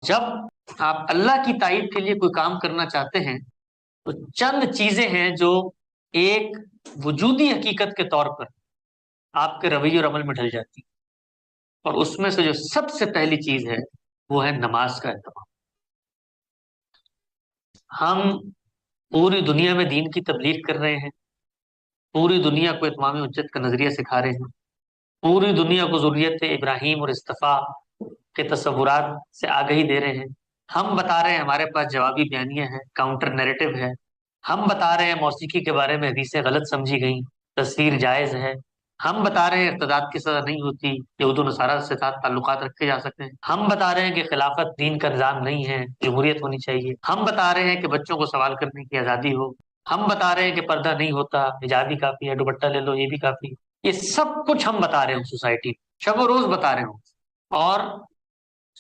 جب آپ اللہ کی تائید کے لیے کوئی کام کرنا چاہتے ہیں تو چند چیزیں ہیں جو ایک وجودی حقیقت کے طور پر آپ کے رویے اور عمل میں ڈھل جاتی ہیں، اور اس میں سے جو سب سے پہلی چیز ہے وہ ہے نماز کا اہتمام۔ ہم پوری دنیا میں دین کی تبلیغ کر رہے ہیں، پوری دنیا کو اتمام حجت کا نظریہ سکھا رہے ہیں، پوری دنیا کو ذریت ابراہیم اور اصطفیٰ کے تصورات سے آگہی دے رہے ہیں۔ ہم بتا رہے ہیں ہمارے پاس جوابی بیانیہ ہے، کاؤنٹر نیریٹو ہے۔ ہم بتا رہے ہیں موسیقی کے بارے میں حدیثیں غلط سمجھی گئیں، تصویر جائز ہے۔ ہم بتا رہے ہیں ارتداد کی سزا نہیں ہوتی، یہود و نصارہ سے ساتھ تعلقات رکھے جا سکتے ہیں۔ ہم بتا رہے ہیں کہ خلافت دین کا نظام نہیں ہے، جمہوریت ہونی چاہیے۔ ہم بتا رہے ہیں کہ بچوں کو سوال کرنے کی آزادی ہو۔ ہم بتا رہے ہیں کہ پردہ نہیں ہوتا، حجاب ہی کافی ہے، دوپٹہ لے لو یہ بھی کافی ہے۔ یہ سب کچھ ہم بتا رہے ہیں سوسائٹی میں، شب و روز بتا رہے ہوں، اور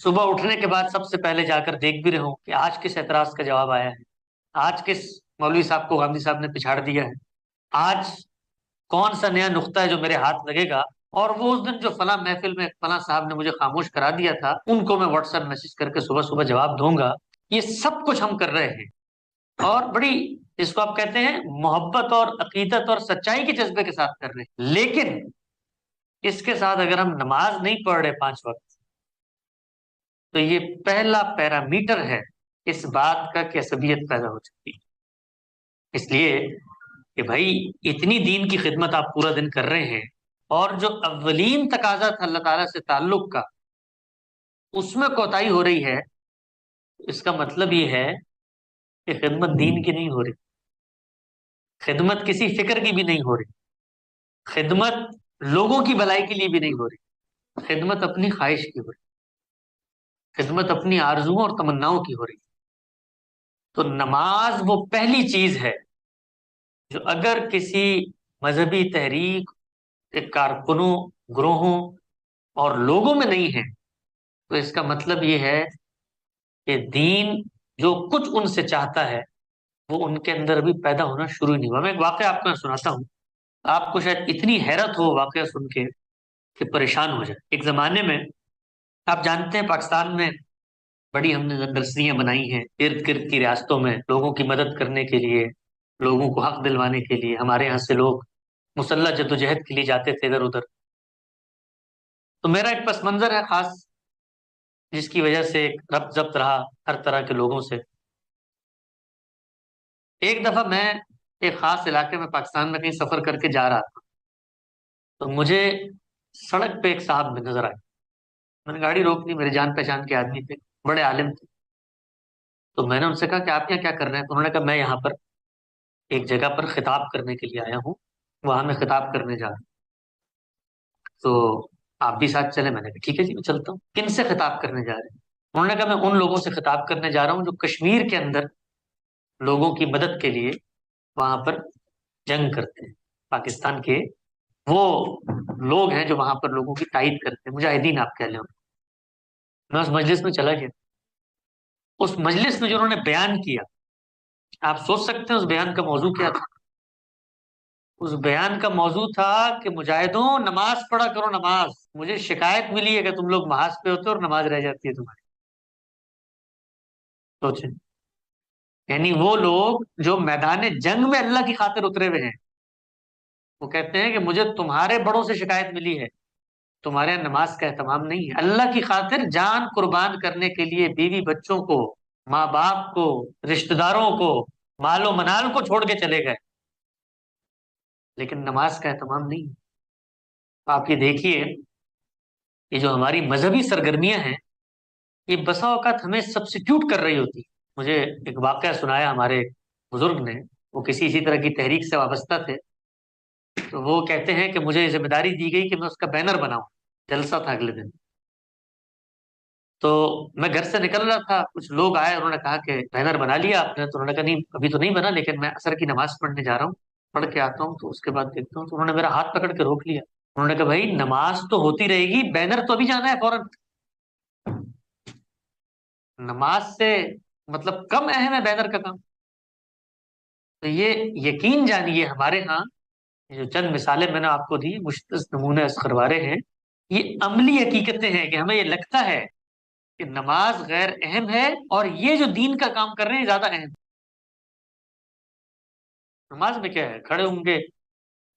صبح اٹھنے کے بعد سب سے پہلے جا کر دیکھ بھی رہے ہوں کہ آج کس اعتراض کا جواب آیا ہے، آج کس مولوی صاحب کو غامدی صاحب نے پچھاڑ دیا ہے، آج کون سا نیا نقطہ ہے جو میرے ہاتھ لگے گا، اور وہ اس دن جو فلاں محفل میں فلاں صاحب نے مجھے خاموش کرا دیا تھا ان کو میں واٹس ایپ میسج کر کے صبح صبح جواب دوں گا۔ یہ سب کچھ ہم کر رہے ہیں، اور بڑی، اس کو آپ کہتے ہیں محبت اور عقیدت اور سچائی کے جذبے کے ساتھ کر رہے ہیں۔ لیکن اس کے ساتھ اگر ہم نماز نہیں پڑھ رہے 5 وقت، تو یہ پہلا پیرامیٹر ہے اس بات کا کہ عصبیت پیدا ہو چکی ہے۔ اس لیے کہ بھائی اتنی دین کی خدمت آپ پورا دن کر رہے ہیں، اور جو اولین تقاضا تھا اللہ تعالیٰ سے تعلق کا اس میں کوتاہی ہو رہی ہے، اس کا مطلب یہ ہے کہ خدمت دین کی نہیں ہو رہی، خدمت کسی فکر کی بھی نہیں ہو رہی، خدمت لوگوں کی بھلائی کے لیے بھی نہیں ہو رہی، خدمت اپنی خواہش کی ہو رہی، خدمت اپنی آرزوؤں اور تمناؤں کی ہو رہی۔ تو نماز وہ پہلی چیز ہے جو اگر کسی مذہبی تحریک کے کارکنوں، گروہوں اور لوگوں میں نہیں ہے، تو اس کا مطلب یہ ہے کہ دین جو کچھ ان سے چاہتا ہے وہ ان کے اندر ابھی پیدا ہونا شروع ہی نہیں ہوا۔ میں ایک واقعہ آپ کو سناتا ہوں، آپ کو شاید اتنی حیرت ہو واقعہ سن کے کہ پریشان ہو جائے۔ ایک زمانے میں، آپ جانتے ہیں پاکستان میں بڑی ہم نے نرسریاں بنائی ہیں ارد گرد کی ریاستوں میں، لوگوں کی مدد کرنے کے لیے، لوگوں کو حق دلوانے کے لیے۔ ہمارے یہاں سے لوگ مسلح جدوجہد کے لیے جاتے تھے ادھر ادھر۔ تو میرا ایک پس منظر ہے خاص، جس کی وجہ سے ایک ربط ضبط رہا ہر طرح کے لوگوں سے۔ ایک دفعہ میں ایک خاص علاقے میں پاکستان میں کہیں سفر کر کے جا رہا تھا، تو مجھے سڑک پہ ایک صاحب میں نظر آئے۔ میں نے گاڑی روک لی، میرے جان پہچان کے آدمی تھے، بڑے عالم تھے۔ تو میں نے ان سے کہا کہ آپ یہاں کیا کر رہے ہیں؟ تو انہوں نے کہا میں یہاں پر ایک جگہ پر خطاب کرنے کے لیے آیا ہوں، وہاں میں خطاب کرنے جا رہا ہوں، تو آپ بھی ساتھ چلیں۔ میں نے کہا ٹھیک ہے جی میں چلتا ہوں۔ کن سے خطاب کرنے جا رہے ہیں؟ انہوں نے کہا میں ان لوگوں سے خطاب کرنے جا رہا ہوں جو کشمیر کے اندر لوگوں کی مدد کے لیے وہاں پر جنگ کرتے ہیں، پاکستان کے وہ لوگ ہیں جو وہاں پر لوگوں کی تائید کرتے ہیں، مجاہدین آپ کہہ لیں۔ میں اس مجلس میں چلا گیا، اس مجلس میں جو انہوں نے بیان کیا، آپ سوچ سکتے ہیں اس بیان کا موضوع کیا تھا؟ اس بیان کا موضوع تھا کہ مجاہدوں نماز پڑھا کرو، نماز، مجھے شکایت ملی ہے کہ تم لوگ محاذ پہ ہوتے ہو اور نماز رہ جاتی ہے تمہاری۔ سوچیں، یعنی وہ لوگ جو میدان جنگ میں اللہ کی خاطر اترے ہوئے ہیں، وہ کہتے ہیں کہ مجھے تمہارے بڑوں سے شکایت ملی ہے، تمہارے یہاں نماز کا اہتمام نہیں ہے۔ اللہ کی خاطر جان قربان کرنے کے لیے بیوی بچوں کو، ماں باپ کو، رشتہ داروں کو، مال و منال کو چھوڑ کے چلے گئے، لیکن نماز کا اہتمام نہیں ہے۔ آپ یہ دیکھیے، یہ جو ہماری مذہبی سرگرمیاں ہیں، یہ بسا اوقات ہمیں سبسٹیوٹ کر رہی ہوتی۔ مجھے ایک واقعہ سنایا ہمارے بزرگ نے، وہ کسی اسی طرح کی تحریک سے وابستہ تھے، تو وہ کہتے ہیں کہ مجھے ذمہ داری دی گئی کہ میں اس کا بینر بناؤں، جلسہ تھا اگلے دن۔ تو میں گھر سے نکل رہا تھا، کچھ لوگ آئے، انہوں نے کہا کہ بینر بنا لیا آپ نے؟ تو انہوں نے کہا نہیں ابھی تو نہیں بنا، لیکن میں عصر کی نماز پڑھنے جا رہا ہوں، پڑھ کے آتا ہوں تو اس کے بعد دیکھتا ہوں۔ تو انہوں نے میرا ہاتھ پکڑ کے روک لیا، انہوں نے کہا بھائی نماز تو ہوتی رہے گی، بینر تو ابھی جانا ہے فوراً، نماز سے مطلب کم اہم ہے بینر کا کام؟ تو یہ یقین جانیے ہمارے ہاں یہ جو چند مثالیں میں نے آپ کو دی، مشتز نمونے از خروارے ہیں، یہ عملی حقیقتیں ہیں کہ ہمیں یہ لگتا ہے کہ نماز غیر اہم ہے اور یہ جو دین کا کام کر رہے ہیں زیادہ اہم. نماز میں کیا ہے؟ کھڑے ہوں گے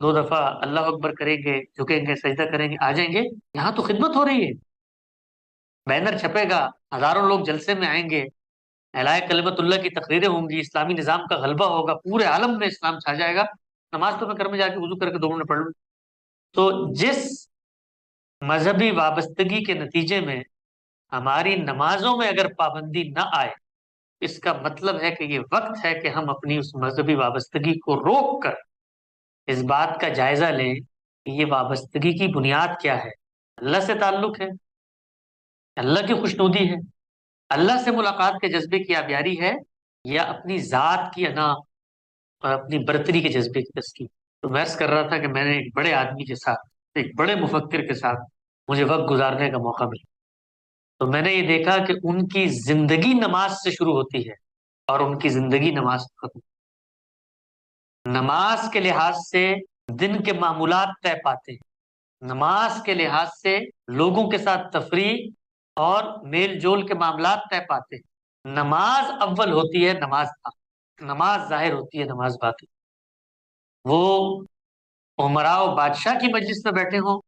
2 دفعہ، اللہ اکبر کریں گے، جھکیں گے، سجدہ کریں گے، آ جائیں گے. یہاں تو خدمت ہو رہی ہے. بینر چھپے گا، ہزاروں لوگ جلسے میں آئیں گے، اعلائے کلمت اللہ کی تقریریں ہوں گی، اسلامی نظام کا غلبہ ہوگا، پورے عالم میں اسلام چھا جائے گا. نماز تو میں گھر میں جا کے وضو کر کے 2 منٹ پڑھ لوں. تو جس مذہبی وابستگی کے نتیجے میں ہماری نمازوں میں اگر پابندی نہ آئے، اس کا مطلب ہے کہ یہ وقت ہے کہ ہم اپنی اس مذہبی وابستگی کو روک کر اس بات کا جائزہ لیں کہ یہ وابستگی کی بنیاد کیا ہے. اللہ سے تعلق ہے، اللہ کی خوشنودی ہے، اللہ سے ملاقات کے جذبے کی آبیاری ہے، یا اپنی ذات کی انا اور اپنی برتری کے جذبے کی تسکین. تو میں عرض کر رہا تھا کہ میں نے ایک بڑے آدمی کے ساتھ، ایک بڑے مفکر کے ساتھ مجھے وقت گزارنے کا موقع ملا. تو میں نے یہ دیکھا کہ ان کی زندگی نماز سے شروع ہوتی ہے اور ان کی زندگی نماز سے ختم. نماز کے لحاظ سے دن کے معمولات طے پاتے ہیں، نماز کے لحاظ سے لوگوں کے ساتھ تفریح اور میل جول کے معاملات طے پاتے ہیں. نماز اول ہوتی ہے، نماز آخر، نماز ظاہر ہوتی ہے، نماز باطن. وہ عمراء و بادشاہ کی مجلس میں بیٹھے ہوں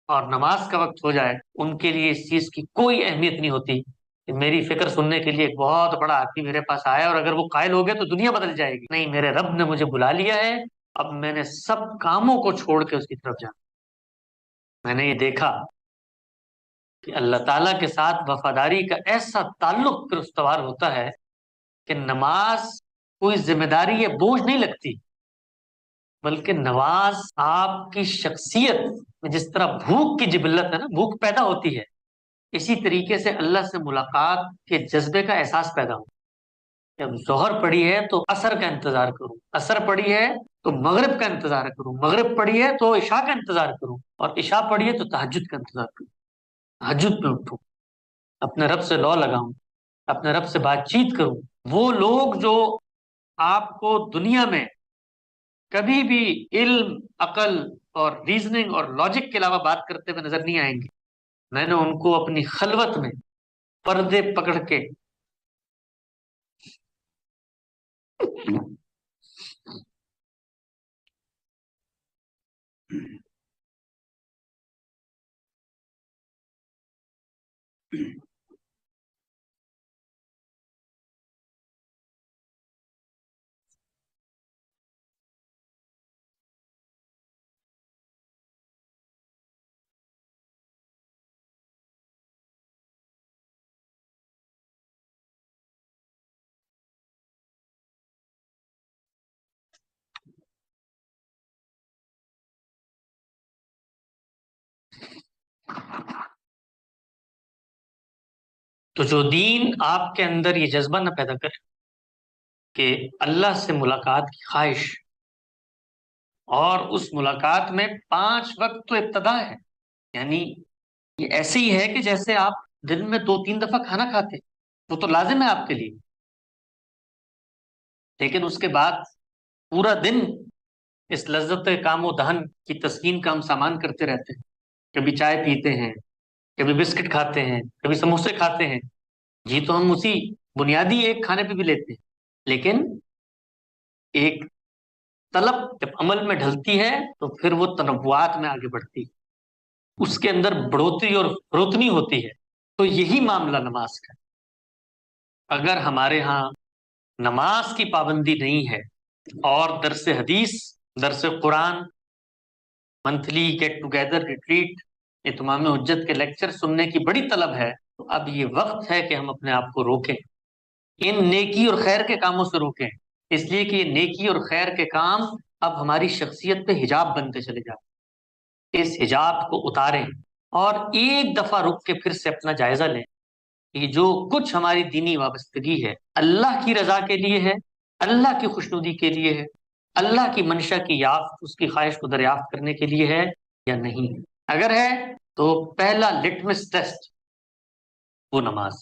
اور نماز کا وقت ہو جائے، ان کے لیے اس چیز کی کوئی اہمیت نہیں ہوتی کہ میری فکر سننے کے لیے ایک بہت بڑا آدمی میرے پاس آیا اور اگر وہ قائل ہو گیا تو دنیا بدل جائے گی. نہیں، میرے رب نے مجھے بلا لیا ہے، اب میں نے سب کاموں کو چھوڑ کے اس کی طرف جانا. میں نے یہ دیکھا کہ اللہ تعالیٰ کے ساتھ وفاداری کا ایسا تعلق پھر استوار ہوتا ہے کہ نماز کوئی ذمہ داری یا بوجھ نہیں لگتی، بلکہ نماز آپ کی شخصیت میں جس طرح بھوک کی جبلت ہے نا، بھوک پیدا ہوتی ہے، اسی طریقے سے اللہ سے ملاقات کے جذبے کا احساس پیدا ہو. جب ظہر پڑی ہے تو عصر کا انتظار کروں، عصر پڑی ہے تو مغرب کا انتظار کروں، مغرب پڑی ہے تو عشاء کا انتظار کروں، اور عشاء پڑی ہے تو تہجد کا انتظار کروں. تہجد پہ اٹھوں، اپنے رب سے لو لگاؤں، اپنے رب سے بات چیت کروں. وہ لوگ جو آپ کو دنیا میں کبھی بھی علم، عقل اور ریزننگ اور لاجک کے علاوہ بات کرتے ہوئے نظر نہیں آئیں گے، میں نے ان کو اپنی خلوت میں پردے پکڑ کے تو جو دین آپ کے اندر یہ جذبہ نہ پیدا کرے کہ اللہ سے ملاقات کی خواہش، اور اس ملاقات میں 5 وقت تو ابتدا ہے، یعنی یہ ایسے ہی ہے کہ جیسے آپ دن میں 2-3 دفعہ کھانا کھاتے، وہ تو لازم ہے آپ کے لیے، لیکن اس کے بعد پورا دن اس لذت کام و دہن کی تسکین کا ہم سامان کرتے رہتے ہیں. کبھی چائے پیتے ہیں، کبھی بسکٹ کھاتے ہیں، کبھی سموسے کھاتے ہیں. جی تو ہم اسی بنیادی ایک کھانے پہ بھی لیتے ہیں، لیکن ایک طلب جب عمل میں ڈھلتی ہے تو پھر وہ تنوعات میں آگے بڑھتی ہے، اس کے اندر بڑھوتری اور فروتنی ہوتی ہے. تو یہی معاملہ نماز کا. اگر ہمارے ہاں نماز کی پابندی نہیں ہے اور درس حدیث، درس قرآن، منتھلی گیٹ ٹوگیدر، ریٹریٹ، اتمام حجت کے لیکچر سننے کی بڑی طلب ہے، تو اب یہ وقت ہے کہ ہم اپنے آپ کو روکیں، ان نیکی اور خیر کے کاموں سے روکیں، اس لیے کہ یہ نیکی اور خیر کے کام اب ہماری شخصیت پہ حجاب بنتے چلے جاتے. اس حجاب کو اتاریں اور ایک دفعہ رک کے پھر سے اپنا جائزہ لیں کہ جو کچھ ہماری دینی وابستگی ہے اللہ کی رضا کے لیے ہے، اللہ کی خوشنودی کے لیے ہے، اللہ کی منشا کی یافت، اس کی خواہش کو دریافت کرنے کے لیے ہے یا نہیں ہے. اگر ہے تو پہلا لٹمس ٹیسٹ وہ نماز.